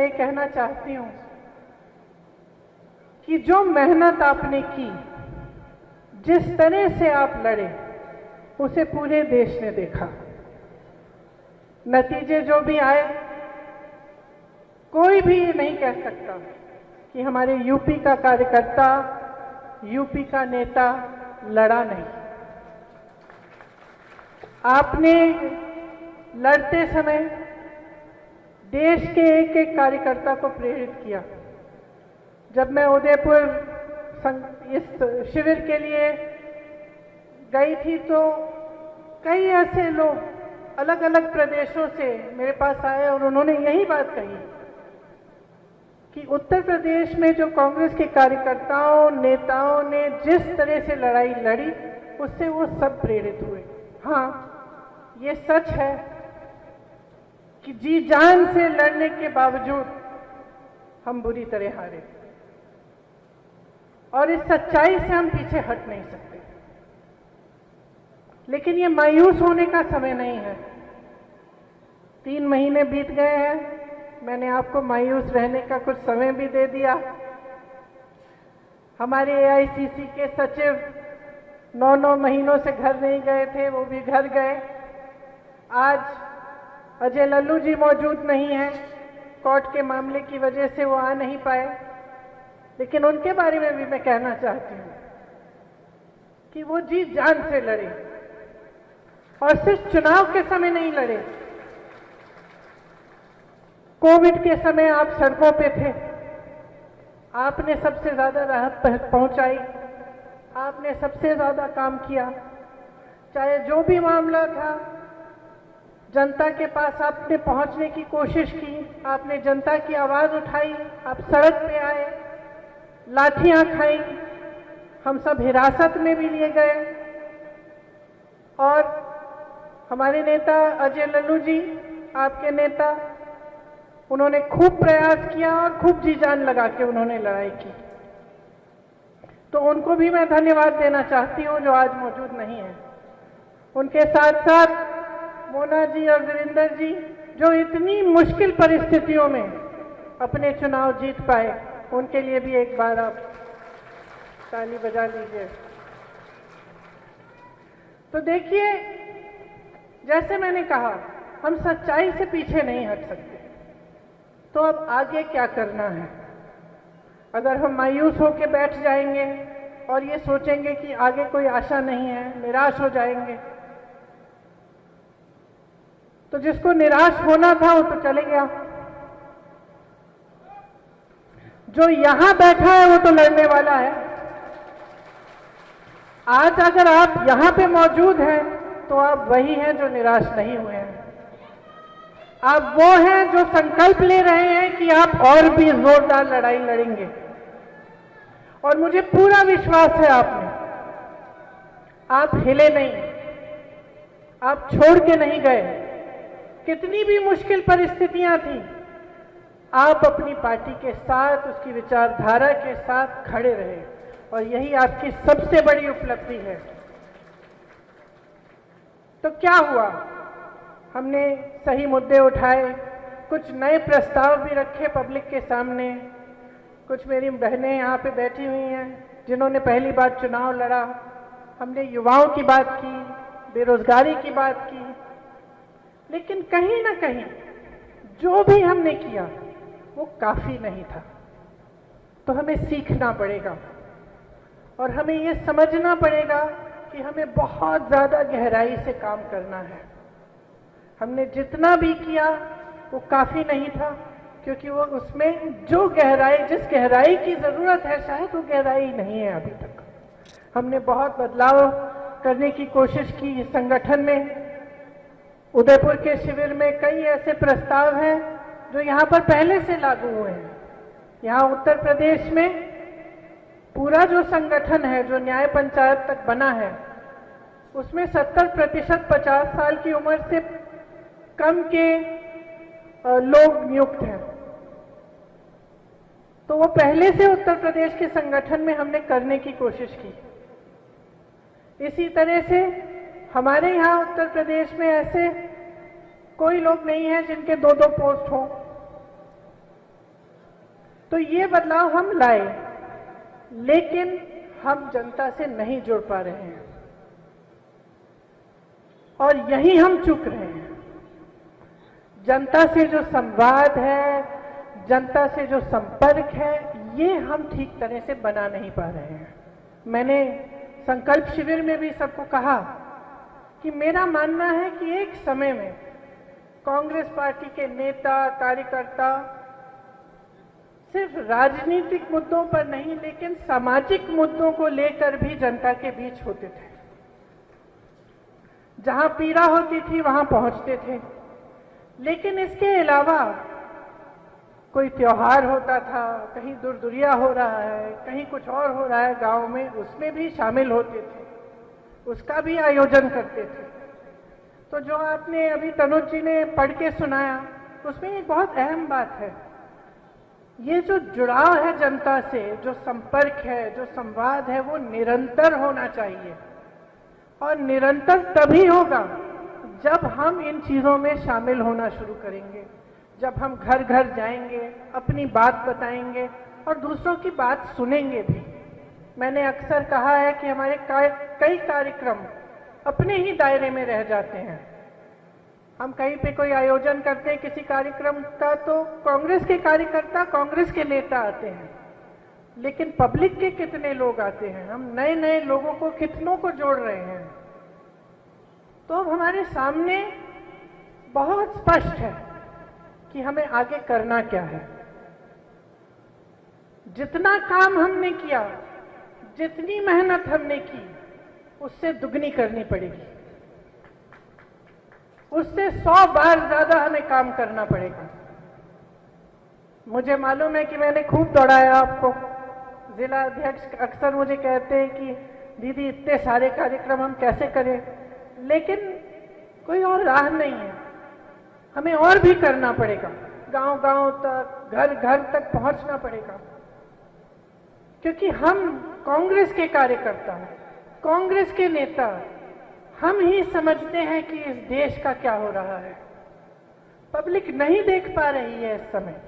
ये कहना चाहती हूं कि जो मेहनत आपने की, जिस तरह से आप लड़े, उसे पूरे देश ने देखा। नतीजे जो भी आए, कोई भी ये नहीं कह सकता कि हमारे यूपी का कार्यकर्ता, यूपी का नेता लड़ा नहीं। आपने लड़ते समय देश के एक एक कार्यकर्ता को प्रेरित किया। जब मैं उदयपुर इस शिविर के लिए गई थी तो कई ऐसे लोग अलग अलग प्रदेशों से मेरे पास आए और उन्होंने यही बात कही कि उत्तर प्रदेश में जो कांग्रेस के कार्यकर्ताओं, नेताओं ने जिस तरह से लड़ाई लड़ी, उससे वो सब प्रेरित हुए। हाँ, ये सच है कि जी जान से लड़ने के बावजूद हम बुरी तरह हारे, और इस सच्चाई से हम पीछे हट नहीं सकते। लेकिन ये मायूस होने का समय नहीं है। 3 महीने बीत गए हैं, मैंने आपको मायूस रहने का कुछ समय भी दे दिया। हमारे एआईसीसी के सचिव 9 महीनों से घर नहीं गए थे, वो भी घर गए। आज अजय लल्लू जी मौजूद नहीं हैं, कोर्ट के मामले की वजह से वो आ नहीं पाए, लेकिन उनके बारे में भी मैं कहना चाहती हूँ कि वो जी जान से लड़े, और सिर्फ चुनाव के समय नहीं लड़े। कोविड के समय आप सड़कों पे थे, आपने सबसे ज्यादा राहत पहुंचाई, आपने सबसे ज्यादा काम किया। चाहे जो भी मामला था, जनता के पास आपने पहुंचने की कोशिश की, आपने जनता की आवाज उठाई, आप सड़क पे आए, लाठियां खाई, हम सब हिरासत में भी लिए गए। और हमारे नेता अजय लल्लू जी, आपके नेता, उन्होंने खूब प्रयास किया और खूब जी जान लगा के उन्होंने लड़ाई की। तो उनको भी मैं धन्यवाद देना चाहती हूं जो आज मौजूद नहीं है। उनके साथ साथ मोना जी और वीरेंद्र जी, जो इतनी मुश्किल परिस्थितियों में अपने चुनाव जीत पाए, उनके लिए भी एक बार आप ताली बजा लीजिए। तो देखिए, जैसे मैंने कहा, हम सच्चाई से पीछे नहीं हट सकते। तो अब आगे क्या करना है? अगर हम मायूस होकर बैठ जाएंगे और ये सोचेंगे कि आगे कोई आशा नहीं है, निराश हो जाएंगे, तो जिसको निराश होना था वो तो चले गया। जो यहां बैठा है वो तो लड़ने वाला है। आज अगर आप यहां पे मौजूद हैं तो आप वही हैं जो निराश नहीं हुए हैं। आप वो हैं जो संकल्प ले रहे हैं कि आप और भी जोरदार लड़ाई लड़ेंगे। और मुझे पूरा विश्वास है आप हिले नहीं, आप छोड़ के नहीं गए। कितनी भी मुश्किल परिस्थितियां थी, आप अपनी पार्टी के साथ, उसकी विचारधारा के साथ खड़े रहे, और यही आपकी सबसे बड़ी उपलब्धि है। तो क्या हुआ? हमने सही मुद्दे उठाए, कुछ नए प्रस्ताव भी रखे पब्लिक के सामने। कुछ मेरी बहनें यहाँ पे बैठी हुई हैं जिन्होंने पहली बार चुनाव लड़ा। हमने युवाओं की बात की, बेरोजगारी की बात की, लेकिन कहीं ना कहीं जो भी हमने किया वो काफी नहीं था। तो हमें सीखना पड़ेगा और हमें ये समझना पड़ेगा कि हमें बहुत ज्यादा गहराई से काम करना है। हमने जितना भी किया वो काफी नहीं था, क्योंकि वो उसमें जो गहराई, जिस गहराई की जरूरत है, शायद वो गहराई नहीं है अभी तक। हमने बहुत बदलाव करने की कोशिश की इस संगठन में। उदयपुर के शिविर में कई ऐसे प्रस्ताव हैं जो यहाँ पर पहले से लागू हुए हैं। यहाँ उत्तर प्रदेश में पूरा जो संगठन है, जो न्याय पंचायत तक बना है, उसमें 70% 50 साल की उम्र से कम के लोग नियुक्त हैं। तो वो पहले से उत्तर प्रदेश के संगठन में हमने करने की कोशिश की। इसी तरह से हमारे यहाँ उत्तर प्रदेश में ऐसे कोई लोग नहीं हैं जिनके 2-2 पोस्ट हों। तो ये बदलाव हम लाए, लेकिन हम जनता से नहीं जुड़ पा रहे हैं और यही हम चूक रहे हैं। जनता से जो संवाद है, जनता से जो संपर्क है, ये हम ठीक तरह से बना नहीं पा रहे हैं। मैंने संकल्प शिविर में भी सबको कहा कि मेरा मानना है कि एक समय में कांग्रेस पार्टी के नेता कार्यकर्ता सिर्फ राजनीतिक मुद्दों पर नहीं, लेकिन सामाजिक मुद्दों को लेकर भी जनता के बीच होते थे। जहां पीड़ा होती थी वहां पहुंचते थे। लेकिन इसके अलावा कोई त्योहार होता था, कहीं दुर्दुरिया हो रहा है, कहीं कुछ और हो रहा है गांव में, उसमें भी शामिल होते थे, उसका भी आयोजन करते थे। तो जो आपने अभी तनुज जी ने पढ़ के सुनाया, उसमें एक बहुत अहम बात है। ये जो जुड़ाव है जनता से, जो संपर्क है, जो संवाद है, वो निरंतर होना चाहिए और निरंतर तभी होगा जब हम इन चीजों में शामिल होना शुरू करेंगे, जब हम घर घर जाएंगे, अपनी बात बताएंगे और दूसरों की बात सुनेंगे भी। मैंने अक्सर कहा है कि हमारे कई कार्यक्रम अपने ही दायरे में रह जाते हैं। हम कहीं पे कोई आयोजन करते हैं किसी कार्यक्रम का, तो कांग्रेस के कार्यकर्ता, कांग्रेस के नेता आते हैं, लेकिन पब्लिक के कितने लोग आते हैं? हम नए नए लोगों को, कितनों को जोड़ रहे हैं? तो अब हमारे सामने बहुत स्पष्ट है कि हमें आगे करना क्या है। जितना काम हमने किया, जितनी मेहनत हमने की, उससे दुगनी करनी पड़ेगी, उससे 100 बार ज्यादा हमें काम करना पड़ेगा। मुझे मालूम है कि मैंने खूब दौड़ाया आपको। जिला अध्यक्ष अक्सर मुझे कहते हैं कि दीदी इतने सारे कार्यक्रम हम कैसे करें, लेकिन कोई और राह नहीं है, हमें और भी करना पड़ेगा। गांव गांव तक, घर घर तक पहुंचना पड़ेगा, क्योंकि हम कांग्रेस के कार्यकर्ता, कांग्रेस के नेता, हम ही समझते हैं कि इस देश का क्या हो रहा है। पब्लिक नहीं देख पा रही है इस समय,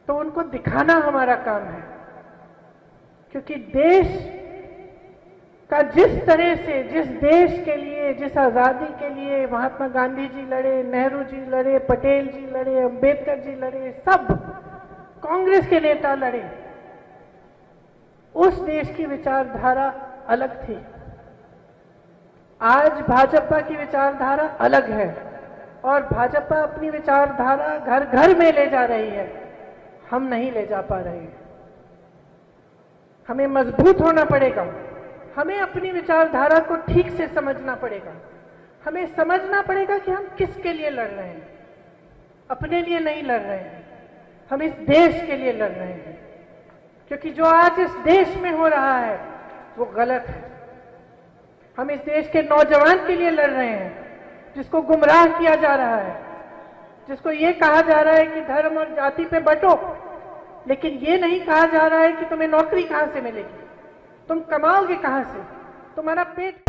तो उनको दिखाना हमारा काम है। क्योंकि देश का जिस तरह से, जिस देश के लिए, जिस आजादी के लिए महात्मा गांधी जी लड़े, नेहरू जी लड़े, पटेल जी लड़े, अंबेडकर जी लड़े, सब कांग्रेस के नेता लड़े, उस देश की विचारधारा अलग थी। आज भाजपा की विचारधारा अलग है और भाजपा अपनी विचारधारा घर घर में ले जा रही है, हम नहीं ले जा पा रहे हैं। हमें मजबूत होना पड़ेगा, हमें अपनी विचारधारा को ठीक से समझना पड़ेगा, हमें समझना पड़ेगा कि हम किसके लिए लड़ रहे हैं। अपने लिए नहीं लड़ रहे हैं, हम इस देश के लिए लड़ रहे हैं। क्योंकि जो आज इस देश में हो रहा है वो गलत है। हम इस देश के नौजवान के लिए लड़ रहे हैं, जिसको गुमराह किया जा रहा है, जिसको ये कहा जा रहा है कि धर्म और जाति पे बंटो, लेकिन ये नहीं कहा जा रहा है कि तुम्हें नौकरी कहां से मिलेगी, तुम कमाओगे कहां से, तुम्हारा पेट